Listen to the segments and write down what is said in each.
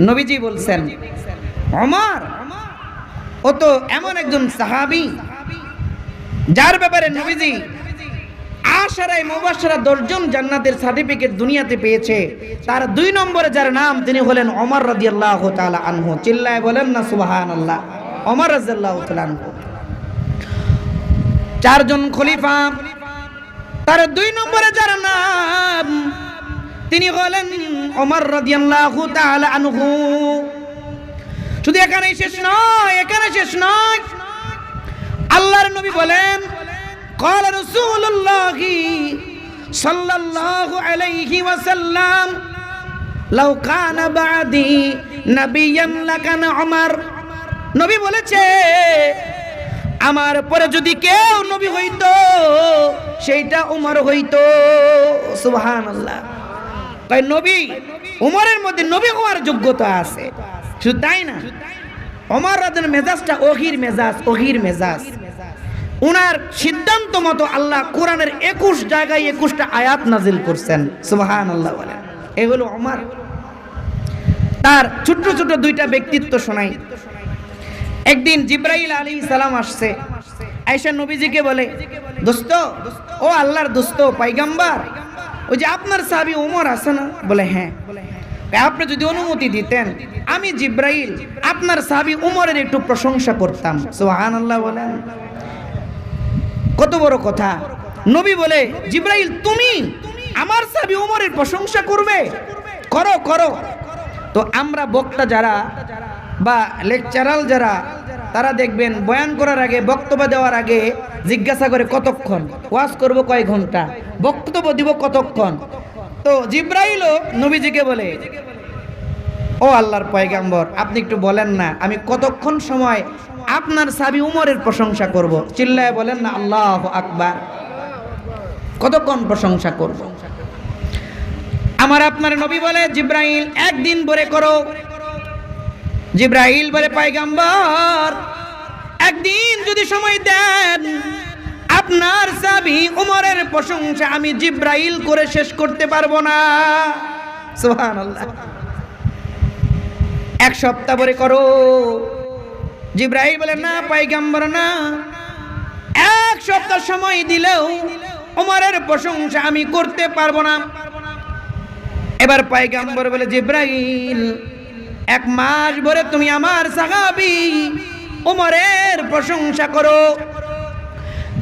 নবীজি বলছেন ওমর ও তো এমন একজন সাহাবী যার ব্যাপারে নবীজি আশারায়ে মুবাশশারা 10 জন জান্নাতের সার্টিফিকেট দুনিয়াতে পেয়েছে। তার 2 নম্বরে যার নাম তিনি হলেন ওমর রাদিয়াল্লাহু তাআলা আনহু। চিল্লায়ে বলেন না সুবহানাল্লাহ। ওমর রাদিয়াল্লাহু তাআলা আনহু 4 জন খলিফা, তার 2 নম্বরে যার নাম তিনি হলেন ওমর রাদিয়াল্লাহু তাআলা আনহু। শুধু এখানেই শেষ নয়, আল্লাহর নবী বলেন قال رسول الله صلى الله عليه وسلم لو كان بعدي نبيا لكان عمر। নবী বলেছে আমার পরে যদি কেউ নবী হইতো সেইটা উমর হইতো। সুবহানাল্লাহ। তাই নবী উমরের মধ্যে নবী হওয়ার যোগ্যতা আছে। শুধু তাই না, ওমর রাদিয়াল্লাহু মেজাজটা ওহির মেজাজ। উনার সিদ্ধান্ত মতো আল্লাহ কোরআনের 21 জায়গায় 21টা আয়াত নাজিল করছেন। সুবহানাল্লাহ বলেন। এই হলো ওমর। তার ছোট ছোট 2টা ব্যক্তিত্ব শোনাই। একদিন জিবরাইল আলাইহিস সালাম আসছে, আয়েশা নবীজিকে বলে দোস্ত, ও আল্লাহর দোস্ত পয়গম্বর, ওই যে আপনার সাহাবী ওমর আছে না? বলে হ্যাঁ। আপনি যদি অনুমতি দিতেন আমি জিবরাইল আপনার সাহাবী ওমরের একটু প্রশংসা করতাম। সুবহানাল্লাহ বলেন। কত বড় কথা। নবী বলে জিবরাইল তুমি আমার সাহাবী ওমরের প্রশংসা করবে? করো। তো আমরা বক্তা যারা বা লেকচারাল যারা, তারা দেখবেন বয়ান করার আগে, বক্তব্য দেওয়ার আগে জিজ্ঞাসা করে কতক্ষণ ওয়াজ করব, কয় ঘন্টা বক্তব্য দিব, কতক্ষণ। তো জিবরাইলও নবীজিকে বলে ও আল্লাহর পয়গম্বর আপনি একটু বলেন না আমি কতক্ষণ সময় আপনার সাহাবী উমরের প্রশংসা করব। চিল্লায় বলেন না আল্লাহু আকবার। কতক্ষণ প্রশংসা করব? আমার আপনার নবী বলে জিবরাইল একদিন ভরে করো। জিবরাইল বলে পয়গম্বর একদিন যদি সময় দেন আপনার সাহাবী উমরের প্রশংসা আমি জিবরাইল করে শেষ করতে পারবো না। সুবহানাল্লাহ। 1 সপ্তাহ ভরে করো। জিবরাইল বলে না পয়গম্বর না, 1 সপ্তাহ সময় দিলেও উমরের প্রশংসা আমি করতে পারবো না। এবার পয়গম্বর বলে জিবরাইল 1 মাস ভরে তুমি আমার সাহাবী উমরের প্রশংসা করো।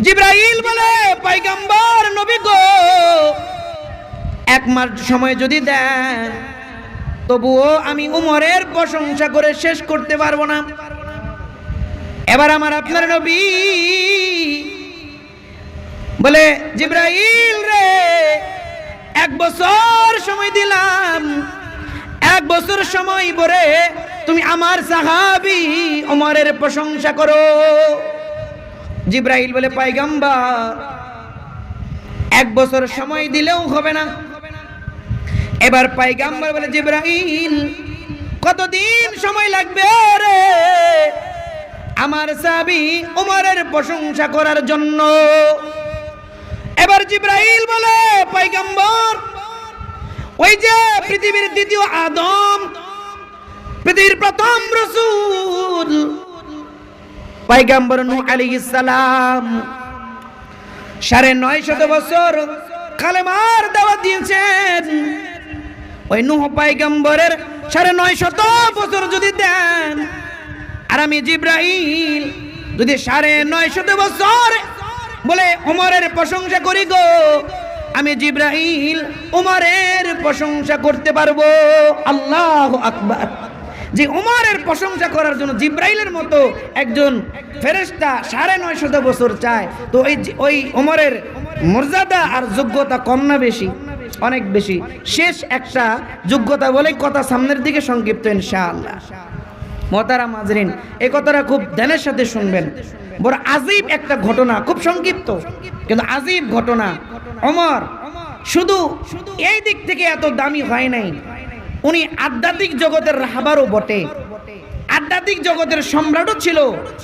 জিবরাইল বলে পয়গম্বর নবী গো 1 মাস সময় যদি দেন তবুও আমি উমরের প্রশংসা করে শেষ করতে পারবো না। এবার আমার আপনার নবী বলে জিবরাইল রে 1 বছর সময় দিলাম, 1 বছর সময় পরে তুমি আমার সাহাবী উমরের প্রশংসা করো। জিবরাইল বলে পয়গম্বর 1 বছর সময় দিলেও হবে না। এবার পয়গম্বর বলে জিবরাইল কতদিন সময় লাগবে রে আমার সাহাবী উমরের প্রশংসা করার জন্য? এবার জিবরাইল বলে পয়গম্বর ওই যে পৃথিবীর দ্বিতীয় আদম, পৃথিবীর প্রথম রাসূল পয়গম্বর নূহ আলাইহিস সালাম 950 বছর কালেমার দাওয়াত দিয়েছেন। ওই নূহ পয়গম্বরের 950 বছর যদি দেন আর আমি জিবরাইল যদি 950 বছর বলে উমরের প্রশংসা করি গো, আমি জিবরাইল উমরের প্রশংসা করতে পারবো। আল্লাহু আকবার। যে উমরের প্রশংসা করার জন্য জিবরাইলের মতো একজন ফেরেশতা 950 বছর চায়, তো ওই উমরের মর্যাদা আর যোগ্যতা কম না বেশি? অনেক বেশি। শেষ একটা যোগ্যতা বলে কথা সামনের দিকে সংক্ষিপ্ত ইনশাআল্লাহ। মোহতারাম হাজরিন, এই কথাটা খুব ধ্যানের সাথে শুনবেন। বড় আজীব একটা ঘটনা, খুব সংক্ষিপ্ত কিন্তু আজীব ঘটনা। ওমর শুধু এই দিক থেকে এত দামি হয় নাই, উনি আধ্যাত্মিক জগতের রাহবারও বটে, আধ্যাত্মিক জগতের সম্রাটও ছিল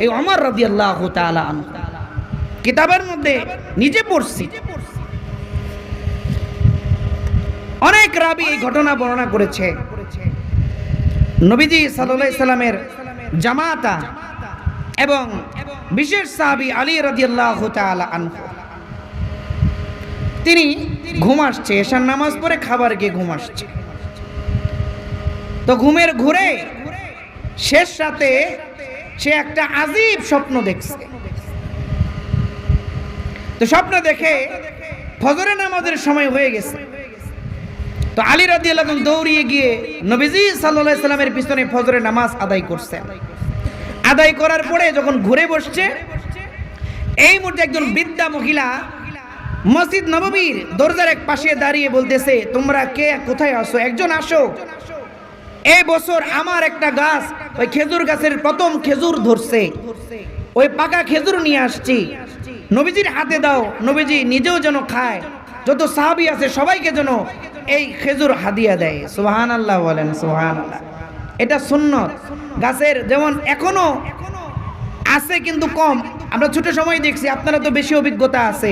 এই ওমর রাদিয়াল্লাহু তাআলা আনহু। কিতাবের মধ্যে নিজে পড়ছি, অনেক রাবী এই ঘটনা বর্ণনা করেছে। নবীজি সাল্লাল্লাহু আলাইহি সাল্লামের জামাতা এবং বিশেষ সাহাবী আলী রাদিয়াল্লাহু তাআলা আনহু, তিনি ঘুম আসছে, এশার নামাজ পড়ে খাবার খেয়ে ঘুম আসছে। তো ঘুমের ঘুরে শেষ রাতে সে একটা আজীব স্বপ্ন দেখছে। তো স্বপ্ন দেখে ফজরের নামাজের সময় হয়ে গেছে। তো আলী রাদিয়াল্লাহু আনহু দৌড়িয়ে গিয়ে নবীজি সাল্লাল্লাহু আলাইহি সাল্লামের পিছনে ফজরের নামাজ আদায় করছেন। আদায় করার পরে যখন ঘুরে বসছে, এই মুহূর্তে একজন বৃদ্ধা মহিলা মসজিদ নববীর দরজার এক পাশে দাঁড়িয়ে বলতেছে, তোমরা কে, কোথায় আসো, একজন আসো। এই বছর আমার একটা গাছ, ওই খেজুর গাছের প্রথম খেজুর ধরছে, ওই পাকা খেজুর নিয়ে আসছি, নবীজির হাতে দাও, নবীজি নিজেও যেন খায়, যত সাহাবী আছে সবাইকে যেন এই খেজুর হাদিয়া দেয়। সুবহানাল্লাহ বলেন, সুবহানাল্লাহ। এটা সুন্নত। গাছের যেমন এখনো আছে কিন্তু কম, আমরা ছোট সময় দেখছি, আপনারা তো বেশি অভিজ্ঞতা আছে।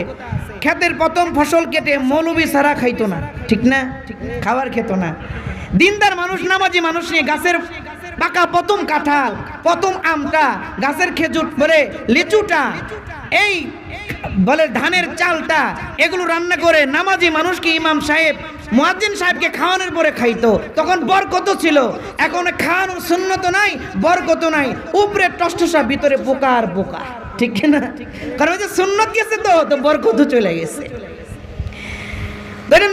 ক্ষেতের প্রথম ফসল কেটে মৌলবি ছাড়া খাইতো না, ঠিক না? খাবার খেত না। দিনদার মানুষ, নামাজি মানুষ নিয়ে গাছের পাকা প্রথম কাঁঠাল, প্রথম আমটা, গাছের খেজুর বলে লিচুটা, এই বলে ধানের চালটা, এগুলো রান্না করে নামাজি মানুষকে ইমাম সাহেব, মুয়াজ্জিন সাহেবকে খাওয়ানোর পরে খাইতো। তখন বরকত ছিল। এখন খাওয়ানোর সুন্নত নাই, বরকত নাই, উপরে টসটসা, ভিতরে পোকা আর পোকা, ঠিক না? কারণ ওই যে সুন্নত গেছে, তো বরকত চলে গেছে।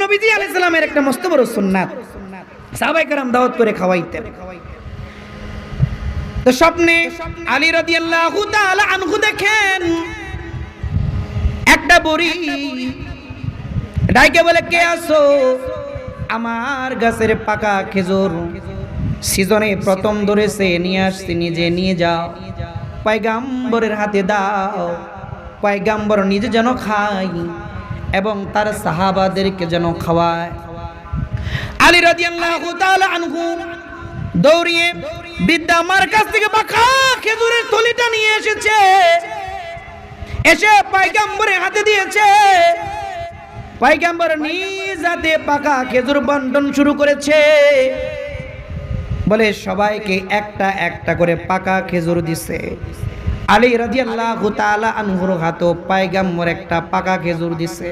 নবীজি আলাইহিস সালামের একটা মস্ত বড় সুন্নাত, সাহাবায়ে কেরাম দাওয়াত করে খাওয়াইতেন। তো স্বপ্নে আলী রাদিয়াল্লাহু তাআলা আনহু দেখেন একটা বুড়ি ডাইকে বলে, কে আসো? আমার গাছের পাকা খেজুর সিজনে প্রথম ধরেছে, নিয়ে আসছি, নিজে নিয়ে যাও, পয়গাম্বরের হাতে দাও, পয়গাম্বর নিজে যেন খায় এবং তার সাহাবাদেরকে যেন খাওয়ায়। আলী রাদিয়াল্লাহু তাআলা আনহু দৌড়িয়ে বৃদ্ধা আমার কাছ থেকে পাকা খেজুরের থলিটা নিয়ে এসেছে, এসে পয়গাম্বরের হাতে দিয়েছে। পয়গাম্বর নিজ হাতে পাকা খেজুর বন্টন শুরু করেছে। বলে সবাইকে একটা একটা করে পাকা খেজুর দিছে। আলী রাদিয়াল্লাহু তাআলা আনহুর হাতে পয়গাম্বর একটা পাকা খেজুর দিছে।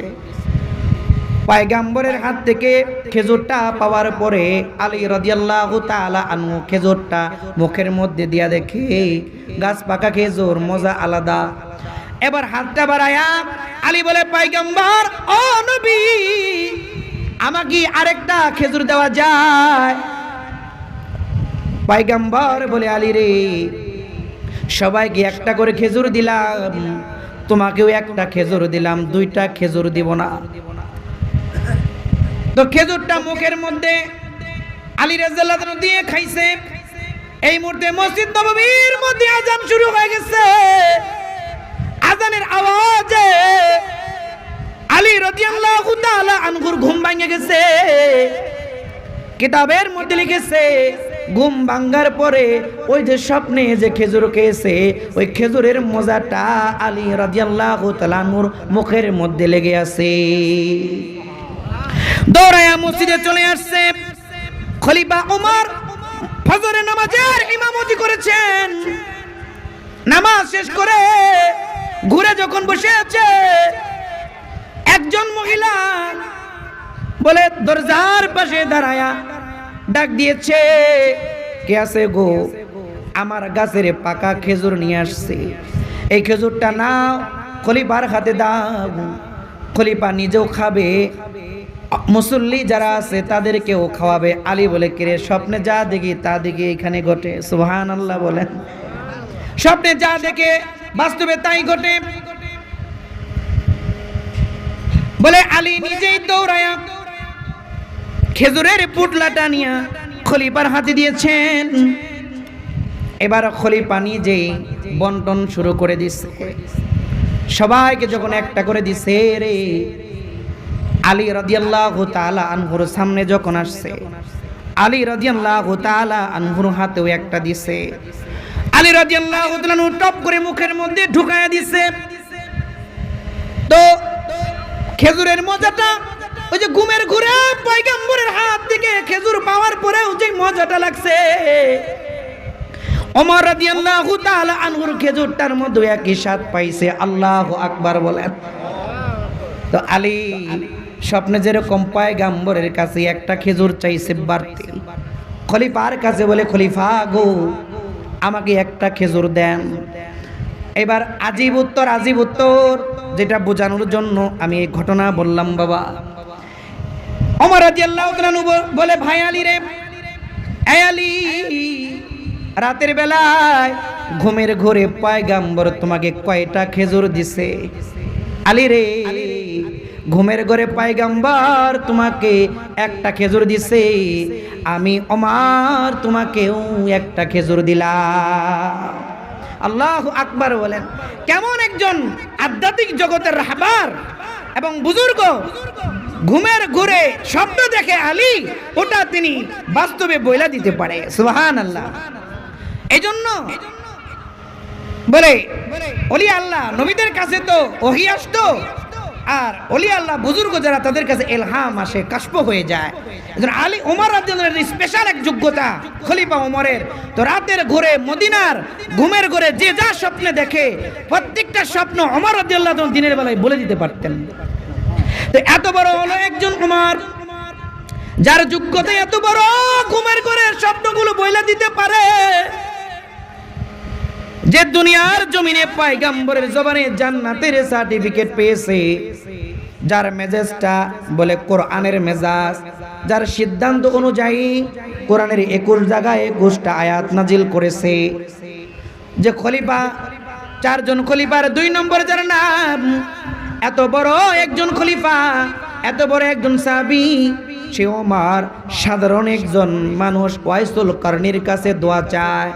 পয়গাম্বরের হাত থেকে খেজুরটা পাওয়ার পরে আলী রাদিয়াল্লাহু তাআলা আনহু খেজুরটা মুখের মধ্যে দিয়া দেখে গাছ পাকা খেজুর, মজা আলাদা। এবার হাতটা বাড়ায়া আলী বলে, পয়গম্বর, ও নবী, আমাকে আরেকটা খেজুর দেওয়া যায়? পয়গম্বর বলে, আলী রে, সবাইকে একটা করে খেজুর দিলাম, তোমাকেও একটা খেজুর দিলাম, দুইটা খেজুর দিব না। তো খেজুরটা মুখের মধ্যে আলী রাদিয়াল্লাহু তাআলা দিয়ে খাইছে। এই মুহূর্তে মসজিদ নববীর মধ্যে আযান শুরু হয়ে গেছে। আযানের আওয়াজে আলী রাদিয়াল্লাহু তাআলা আনহুর ঘুম ভেঙে গেছে। কিতাবের মধ্যে লিখেছে, ঘুম ভাঙার পরে ওই যে স্বপ্নে যে খেজুর খেয়েছে, ওই খেজুরের মজাটা আলী রাদিয়াল্লাহু তাআলা আনহুর মুখের মধ্যে লেগে আছে। দৌড়ায়া মসজিদে চলে আসছে। খলিফা ওমর ফজরের নামাজের ইমামতি করেছেন। নামাজ শেষ করে ঘুরে যখন বসে আছে, একজন মহিলা বলে দরজার পাশে দাঁড়ায়া ডাক দিয়েছে, কে আছে গো? আমার গাছের পাকা খেজুর নিয়ে আসছে, এই খেজুরটা নাও, খলিফার হাতে দাও, খলিফা নিজেও খাবে, মুসল্লি যারা আছে তাদেরকেও খাওয়াবে। আলী বলে, কে রে, স্বপ্নে যা দেখি তা দেখি এখানে ঘটে। সুবহানাল্লাহ বলেন। স্বপ্নে যা দেখে বাস্তবে তাই ঘটে। বলে আলী নিজেই দৌড়ায়া খেজুরের পুটলাটা নিয়ে খলিফার হাতে দিয়েছেন। এবার খলিফা নিজেই বন্টন শুরু করে দিচ্ছে। সবাইকে যখন একটা করে দিছে রে, আলী রাদিয়াল্লাহু তাআলা আনহুর সামনে যখন আসছে, আলী রাদিয়াল্লাহু তাআলা আনহুর হাতেও একটা দিছে। আলী রাদিয়াল্লাহু তাআলা আনহু টপ করে মুখের মধ্যে ঢুকায়া দিছে। তো খেজুরের মজাটা ওই যে ঘুমের ঘুরে পয়গম্বরের হাত থেকে খেজুর পাওয়ার পরেও যে মজাটা লাগছে, ওমর রাদিয়াল্লাহু তাআলা আনহুর খেজুরটার মধ্যে একই স্বাদ পাইছে। আল্লাহু আকবার বলেন। তো আলী স্বপ্নে যেরকম পয়গম্বরের কাছে একটা খেজুর চাইছে বাড়তি, খলিফার কাছে বলে, খলিফা গো আমাকে একটা খেজুর দেন। এবার আজীব উত্তর যেটা বোঝানোর জন্য আমি এই ঘটনা বললাম বাবা। ওমর রাদিয়াল্লাহু তাআলা বলে, ভাই আলী রে, এই আলী, রাতের বেলায় ঘুমের ঘোরে পয়গম্বর তোমাকে কয়টা খেজুর দিছে? আলী রে, ঘুমের ঘরে পয়গম্বর তোমাকে একটা খেজুর দিছে, আমি ওমর তোমাকেও একটা খেজুর দিলাম। আল্লাহু আকবার বলেন। কেমন একজন আধ্যাত্মিক জগতের রাহবার এবং বুজুর্গ, ঘুমের ঘুরে স্বপ্ন দেখে আলী, ওটা তিনি বাস্তবে বইলা দিতে পারে। সুবহানাল্লাহ। এজন্য বলে ওলি আল্লাহ নবীদের কাছে তো ওহী আসতো, আর ওলি আল্লাহ বুজুর্গ যারা তাদের কাছে ইলহাম আসে, কাশফ হয়ে যায়। এজন্য আলী ওমর রাদিয়াল্লাহু আনহু স্পেশাল এক যোগ্যতা খলিফা ওমরের। তো রাতের ঘুরে মদিনার ঘুমের ঘুরে যে যা স্বপ্নে দেখে, প্রত্যেকটা স্বপ্ন ওমর রাদিয়াল্লাহু আনহু দিনের বেলায় বলে দিতে পারতেন। তো এত বড় হলো একজন ওমর, যার যোগ্যতা এত বড়, ঘুমের ঘুরে স্বপ্নগুলো বলে দিতে পারে, যে দুনিয়ার জমিনে পয়গম্বরের জবানে জান্নাতের সার্টিফিকেট পেয়েছে, যার মেজাজটা বলে কোরআনের মেজাজ, যার সিদ্ধান্ত অনুযায়ী কোরআনের 21 জায়গায় 21টা আয়াত নাজিল করেছে। যে খলিফা, 4 জন খলিফার 2 নম্বর যার নাম, এত বড় একজন খলিফা, এত বড় একজন সাহাবী, সে ওমর সাধারণ একজন মানুষ ওয়াইসুল কারনির কাছে দোয়া চায়।